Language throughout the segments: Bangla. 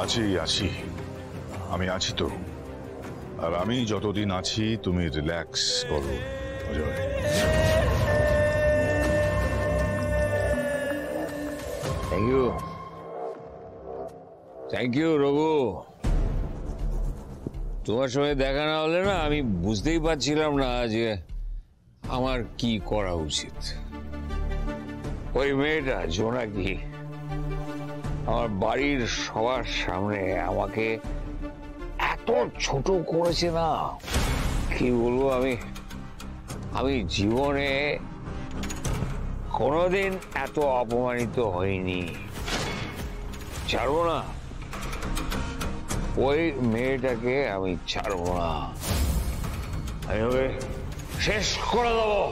আছি আছি, আমি আছি তো। আর আমি যতদিন আছি তুমি রিল্যাক্স করো অজয়। Thank you Raghu. তোমার সঙ্গে দেখা না হলে না আমি বুঝতেই পারছিলাম না যে আমার কি করা উচিত। ওই মেয়েটা জোনাকি আমার বাড়ির সবার সামনে আমাকে এত ছোট করেছে না, কি বলবো। আমি জীবনে কোনোদিন এত অপমানিত হইনি। ছাড়বো না, ওই মেয়েটাকে আমি ছাড়বো না। আমি ওকে শেষ করে দেবো।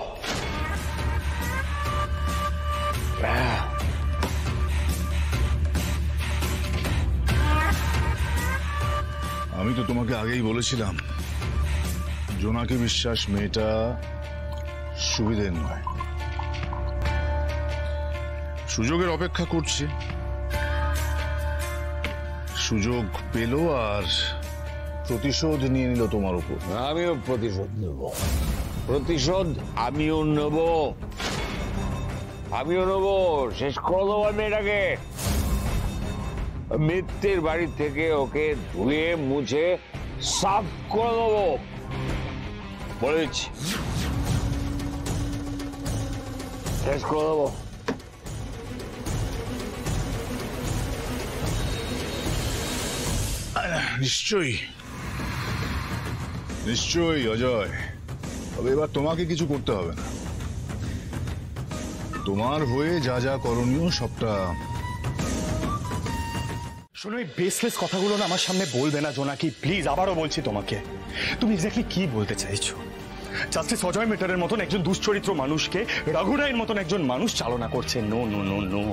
আমি তো তোমাকে আগেই বলেছিলাম জোনাকি বিশ্বাস মেয়েটা সুবিধের নয়, সুযোগের অপেক্ষা করছে। সুযোগ পেল আর প্রতিশোধ নিয়ে নিল তোমার উপর। আমিও প্রতিশোধ নেব, প্রতিশোধ আমিও নেব, শেষ করে দেবো মেয়েটাকে। মিত্তির বাড়ি থেকে ওকে ধুয়ে মুছে সাফ করে দেবো বলেছি, শেষ করে দেবো। নিশ্চয়ই নিশ্চয়ই অজয়, তবে এবার তোমাকে কিছু করতে হবে না। তোমার হয়ে যা যা করণীয় সবটা। শোনো, এই বেসলেস কথাগুলো না আমার সামনে বলবে না জোনাকি, প্লিজ। আবারও বলছি তোমাকে, তুমি এক্স্যাক্টলি কি বলতে চাইছো? জাস্টিস অজয় মেটারের মতন একজন দুশ্চরিত্র মানুষকে রঘু রায়ের মতন একজন মানুষ চালনা করছে? No no no no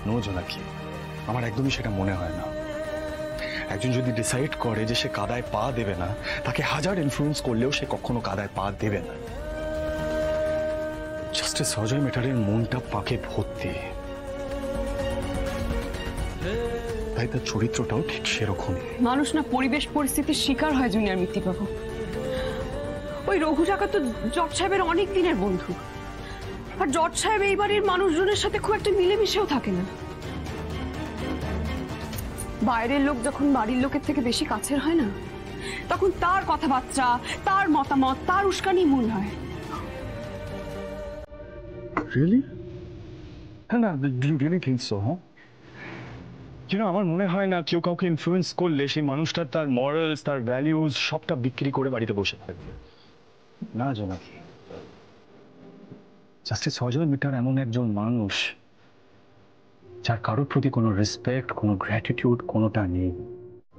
no জোনাকি, আমার একদমই সেটা মনে হয় না। একজন যদি ডিসাইড করে যে সে কাদায় পা দেবে না, তাকে হাজার ইনফ্লুয়েন্স করলেও সে কখনো কাদায় পা দেবে না। জাস্টিস অজয় মেটারের মনটা পাকে ভর্তি, তাই তার চরিত্রটাও ঠিক সেরকমই। মানুষ না পরিবেশ পরিস্থিতির শিকার হয় জুনিয়র মিত্তিবাবু। ওই রঘু টাকা তো জজ সাহেবের অনেক দিনের বন্ধু, আর জজ সাহেব এই বাড়ির মানুষজনের সাথে খুব একটা মিলেমিশেও থাকে না। বাইরের লোক যখন বাড়ির লোকের থেকে বেশি কাছের হয় না, তখন তার কথাবার্তা, তার মতামত, তার উস্কানি মূল হয়। Really? হ্যাঁ, না, do you really think so? আমার মনে হয় না কেউ কাউকে ইনফ্লুয়েন্স করলে সেই মানুষটা তার মরালস, তার ভ্যালিউজ সবটা বিক্রি করে বাড়িতে বসে থাকবে। না জোনাকি, জাস্টিস অজয় মিটার এমন একজন মানুষ যার কারোর প্রতি কোনো রেসপেক্ট, কোনো গ্র্যাটিটিউড কোনোটা নেই।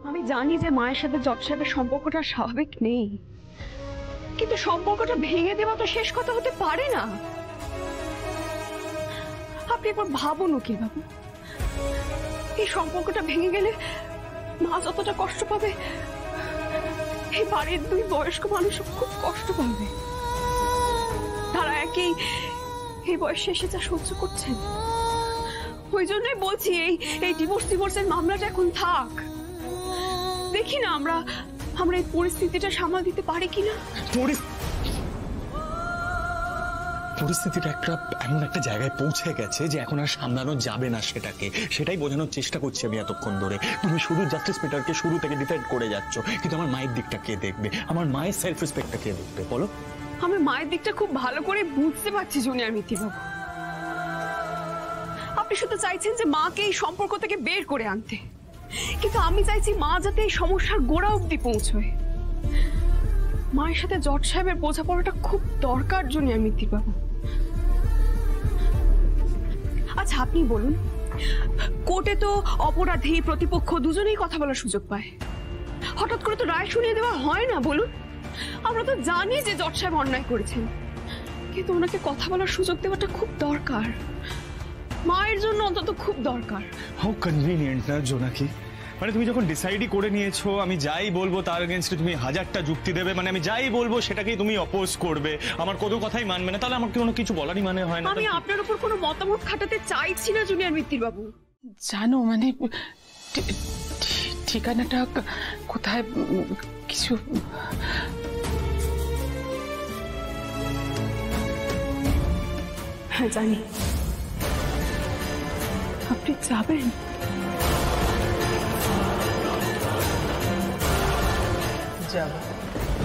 আমি জানি যে মায়ের সাথে জজ সাহেবের সম্পর্কটা স্বাভাবিক নেই, কিন্তু সম্পর্কটা ভেঙে দেওয়া তো শেষ কথা হতে পারে না। আপনি একবার ভাবুন উকিল বাবু, এই সম্পর্কটা ভেঙে গেলে মা যতটা কষ্ট পাবে, এই বাড়ির দুই বয়স্ক মানুষ খুব কষ্ট পাবে। তারা একই এই বয়সে এসে যা সহ্য করছেন, ওই জন্যই বলছি এই ডিভোর্সের মামলাটা এখন থাক। দেখি না আমরা এই পরিস্থিতিটা সামাল দিতে পারি কিনা। পরিস্থিতিটা এমন একটা জায়গায় পৌঁছে গেছে যে এখন আর সামলানো যাবে না সেটাকে। সেটাই বোঝানোর চেষ্টা করছি আমি এতক্ষণ ধরে। তুমি শুধু জাস্টিস মিটারকে শুরু থেকে ডিফেন্ড করে যাচ্ছ, কিন্তু আমার মায়ের দিকটা কে দেখবে? আমার মায়ের সেলফ রেসপেক্টটা কে দেখবে বলো? আমি মায়ের দিকটা খুব ভালো করে বুঝতে পারছি জুনিয়র মিত্তিবাবু। আপনি শুধু চাইছেন যে মাকে এই সম্পর্ক থেকে বের করে আনতে, কিন্তু আমি চাইছি মা যাতে এই সমস্যার গোড়া অবধি পৌঁছয়। মায়ের সাথে জজ সাহেবের বোঝাপড়াটা খুব দরকার জুনিয়র মিত্তিবাবু। আচ্ছা আপনি বলুন, কোর্টে তো অপরাধী প্রতিপক্ষ দুজনেই কথা বলার সুযোগ পায়, হঠাৎ করে তো রায় শুনিয়ে দেওয়া হয় না বলুন? আমরা তো জানি যে জজ সাহেব অন্যায় করেছেন, কিন্তু ওনাকে কথা বলার সুযোগ দেওয়াটা খুব দরকার, মায়ের জন্য অন্তত খুব দরকার। হাউ কনভিনিয়েন্ট না জোনাকি? মানে তুমি যখন ডিসাইডই করে নিয়েছো আমি যাই বলবো তার এগেইনস্টে তুমি হাজারটা যুক্তি দেবে, মানে আমি যাই বলবো সেটাকেই তুমি অপোজ করবে, আমার কোনো কথাই মানবে না, তাহলে আমার কোনো কিছু বলারই মানে হয় না। আমি আপনার উপর কোনো মতামত খাটাতে চাইছি না জুনিয়র মিত্তিবাবু। জানো মানে ঠিকানাটা কোথায় কিছু হ্যাঁ জানি। আপনি যাবেন? যাব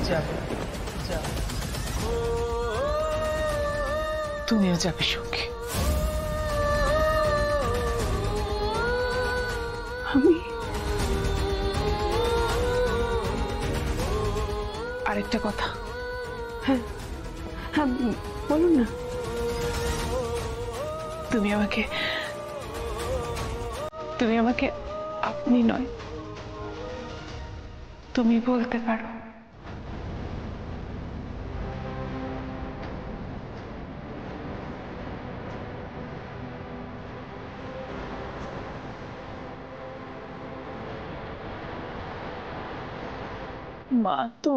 যাব যাব, তুমিও যাবে সঙ্গে। আমি আরেকটা কথা, হ্যাঁ হ্যাঁ বলুন না। তুমি আমাকে আপনি নয় তুমি বলতে পারো। মা তো